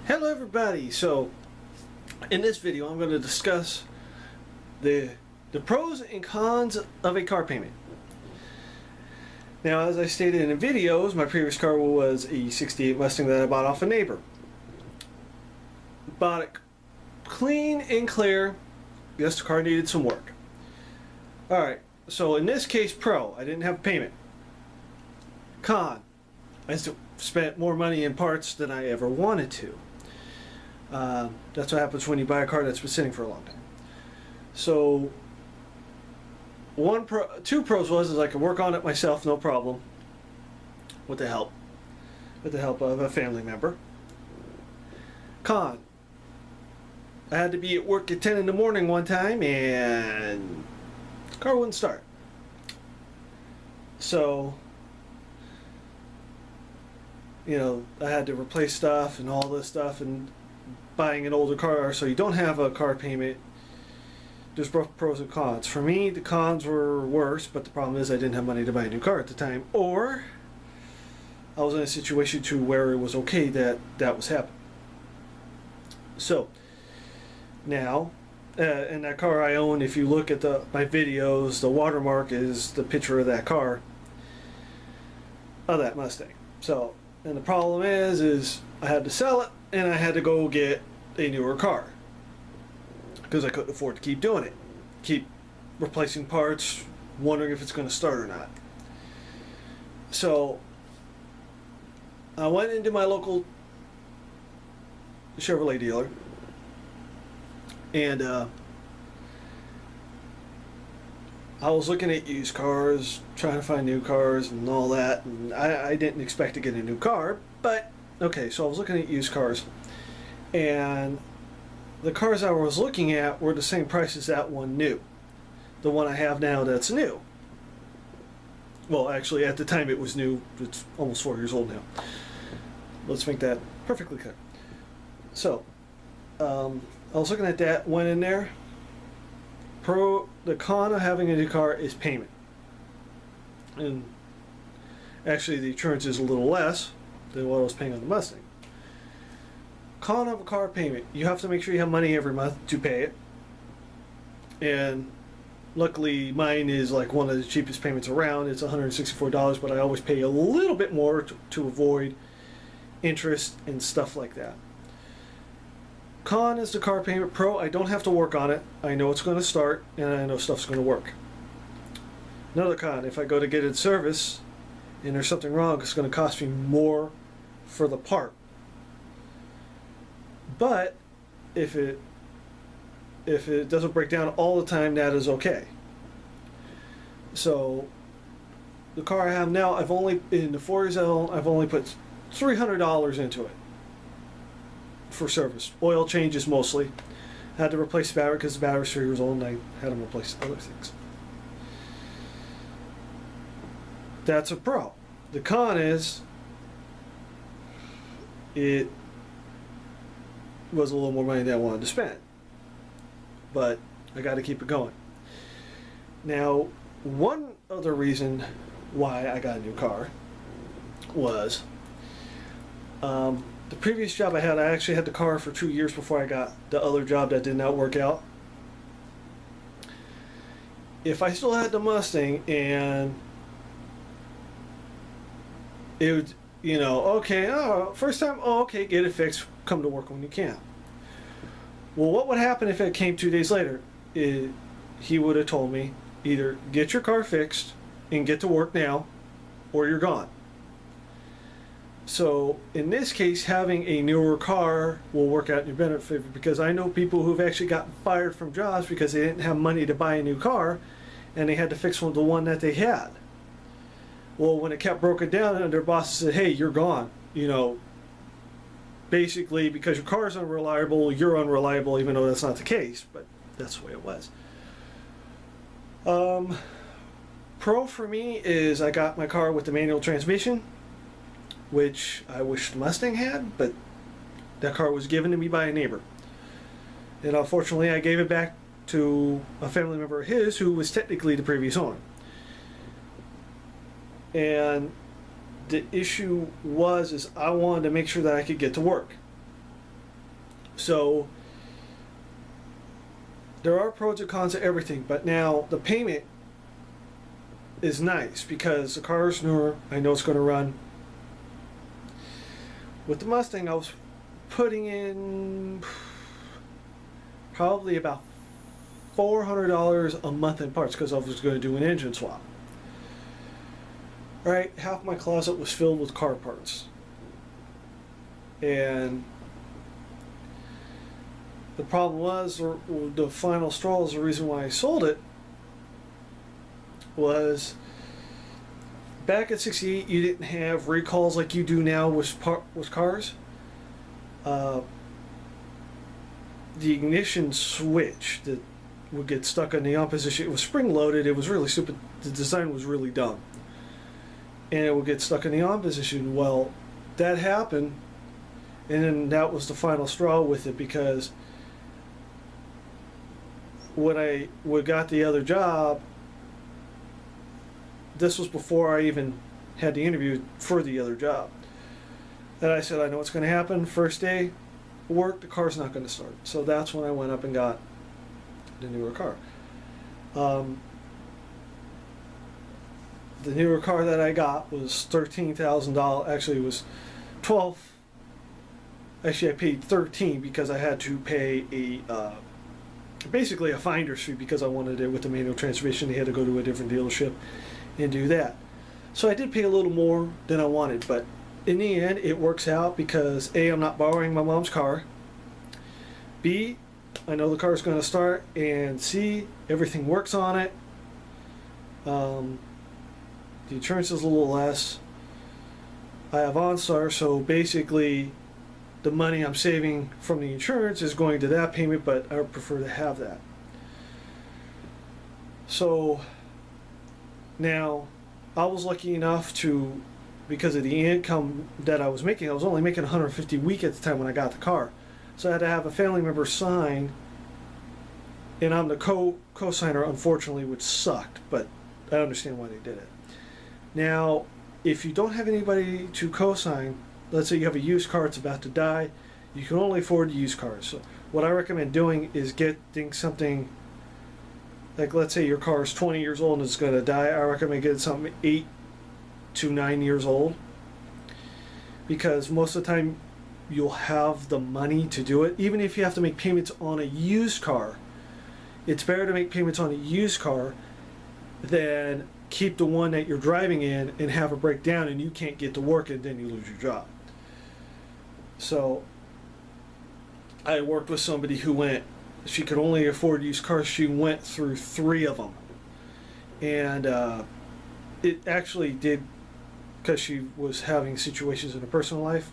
Hello everybody. So in this video I'm going to discuss the pros and cons of a car payment. Now, as I stated in the videos, my previous car was a 68 Mustang that I bought off a neighbor. Bought it clean and clear. Yes, the car needed some work. Alright, so in this case, pro, I didn't have payment. Con, I spent more money in parts than I ever wanted to. That's what happens when you buy a car that's been sitting for a long time. So, two pros is I could work on it myself, no problem, with the help of a family member. Con, I had to be at work at 10 in the morning one time and the car wouldn't start. So, you know, I had to replace stuff and all this stuff, and buying an older car so you don't have a car payment, there's both pros and cons. For me, the cons were worse, but the problem is I didn't have money to buy a new car at the time, or I was in a situation to where it was okay that was happening. So now, in that car I own, if you look at my videos, the watermark is the picture of that car, of that Mustang. So, and the problem is I had to sell it and I had to go get a newer car because I couldn't afford to keep doing it. Keep replacing parts, wondering if it's going to start or not. So I went into my local Chevrolet dealer and I was looking at used cars, trying to find new cars and all that, and I didn't expect to get a new car, but okay, so I was looking at used cars, and the cars I was looking at were the same price as that one new. The one I have now that's new. Well, actually, at the time it was new. It's almost 4 years old now. Let's make that perfectly clear. So, I was looking at that, went in there. The con of having a new car is payment. And actually the insurance is a little less than what I was paying on the Mustang. Con of a car payment, you have to make sure you have money every month to pay it. And luckily mine is like one of the cheapest payments around. It's $164, but I always pay a little bit more to avoid interest and stuff like that. Con is the car payment. Pro, I don't have to work on it. I know it's going to start and I know stuff's going to work. Another con, if I go to get it serviced and there's something wrong, it's going to cost me more for the part. But if it doesn't break down all the time, that is okay. So the car I have now, I've only, in the 4 years I've only put $300 into it for service. Oil changes mostly. I had to replace the battery because the battery's 3 years old and I had to replace other things. That's a pro. The con is it was a little more money than I wanted to spend, but I got to keep it going. Now, one other reason why I got a new car was the previous job I had, I actually had the car for 2 years before I got the other job that did not work out. If I still had the Mustang and it would, you know, okay, oh, first time, oh, okay, get it fixed, come to work when you can. Well, what would happen if it came 2 days later? He would have told me, either get your car fixed and get to work now, or you're gone. So in this case, having a newer car will work out in your benefit, because I know people who've actually gotten fired from jobs because they didn't have money to buy a new car and they had to fix the one that they had. Well, when it kept broken down and their bosses said, hey, you're gone, you know, basically because your car is unreliable, you're unreliable, even though that's not the case, but that's the way it was. Pro for me is I got my car with the manual transmission, which I wish the Mustang had, but that car was given to me by a neighbor. And unfortunately, I gave it back to a family member of his who was technically the previous owner. And the issue is I wanted to make sure that I could get to work. So there are pros and cons to everything, but now the payment is nice because the car is newer. I know it's going to run. With the Mustang, I was putting in probably about $400 a month in parts because I was going to do an engine swap. Right, half my closet was filled with car parts. And the problem was, or the final straw is the reason why I sold it, was back at 68 you didn't have recalls like you do now with cars. The ignition switch that would get stuck in the on position, it was spring loaded, it was really stupid, the design was really dumb. And it would get stuck in the on position. Well, that happened, and then that was the final straw with it, because when I got the other job, this was before I even had the interview for the other job. And I said, I know what's going to happen. First day of work, the car's not going to start. So that's when I went up and got the newer car. The newer car that I got was $13,000. Actually, it was 12. Actually, I paid 13 because I had to pay basically a finder's fee because I wanted it with the manual transmission. They had to go to a different dealership and do that. So I did pay a little more than I wanted, but in the end, it works out because A, I'm not borrowing my mom's car. B, I know the car is going to start, and C, everything works on it. The insurance is a little less. I have OnStar, so basically the money I'm saving from the insurance is going to that payment, but I would prefer to have that. So now I was lucky enough to, because of the income that I was making, I was only making $150 a week at the time when I got the car. So I had to have a family member sign, and I'm the co-signer, unfortunately, which sucked, but I understand why they did it. Now, if you don't have anybody to co-sign, let's say you have a used car, it's about to die, you can only afford used cars. So what I recommend doing is getting something, like let's say your car is 20 years old and it's going to die, I recommend getting something 8 to 9 years old, because most of the time you'll have the money to do it. Even if you have to make payments on a used car, it's better to make payments on a used car than keep the one that you're driving in and have a breakdown and you can't get to work and then you lose your job. So I worked with somebody who she could only afford used cars. She went through 3 of them, and it actually did, because she was having situations in her personal life,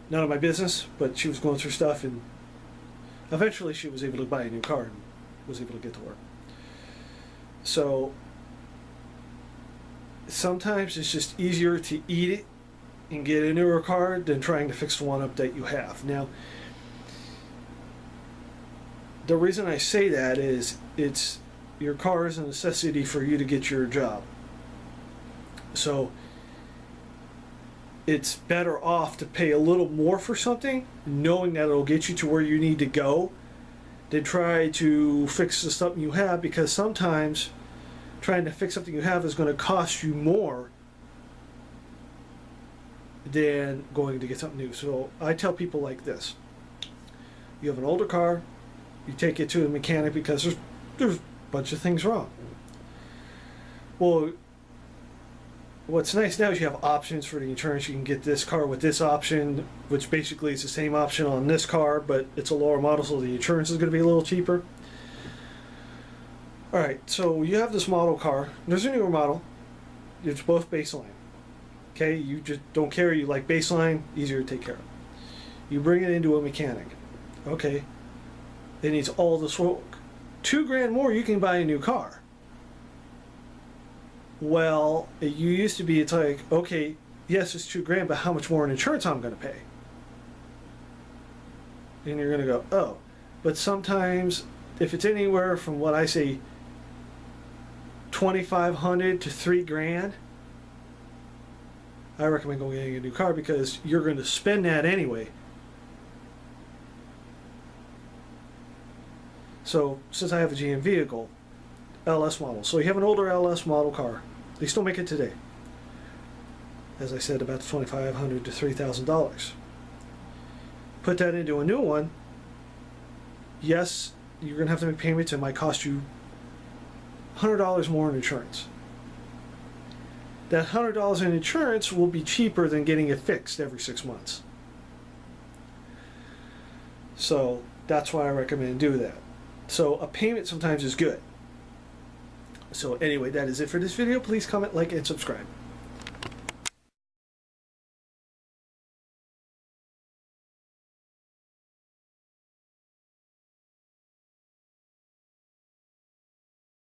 none of my business, but she was going through stuff, and eventually she was able to buy a new car and was able to get to work. So sometimes it's just easier to eat it and get a newer car than trying to fix the one up that you have. Now, the reason I say that is your car is a necessity for you to get your job. So it's better off to pay a little more for something, knowing that it'll get you to where you need to go, than try to fix the stuff you have, because sometimes trying to fix something you have is going to cost you more than going to get something new. So I tell people like this: you have an older car, you take it to a mechanic because there's a bunch of things wrong. Well, what's nice now is you have options for the insurance. You can get this car with this option, which basically is the same option on this car, but it's a lower model, so the insurance is going to be a little cheaper. Alright, so you have this model car. There's a newer model. It's both baseline. Okay, you just don't care. You like baseline, easier to take care of. You bring it into a mechanic. Okay, it needs all this work. $2,000 more, you can buy a new car. Well, it used to be, it's like, okay, yes, it's $2,000, but how much more in insurance I'm going to pay? And you're going to go, oh. But sometimes, if it's anywhere from what I say, $2,500 to $3,000, I recommend going getting a new car, because you're going to spend that anyway. So since I have a GM vehicle, LS model. So you have an older LS model car. They still make it today. As I said, about $2,500 to $3,000. Put that into a new one. Yes, you're going to have to make payments. It might cost you $100 more in insurance. That $100 in insurance will be cheaper than getting it fixed every 6 months. So that's why I recommend do that. So a payment sometimes is good. So anyway, that is it for this video. Please comment, like, and subscribe.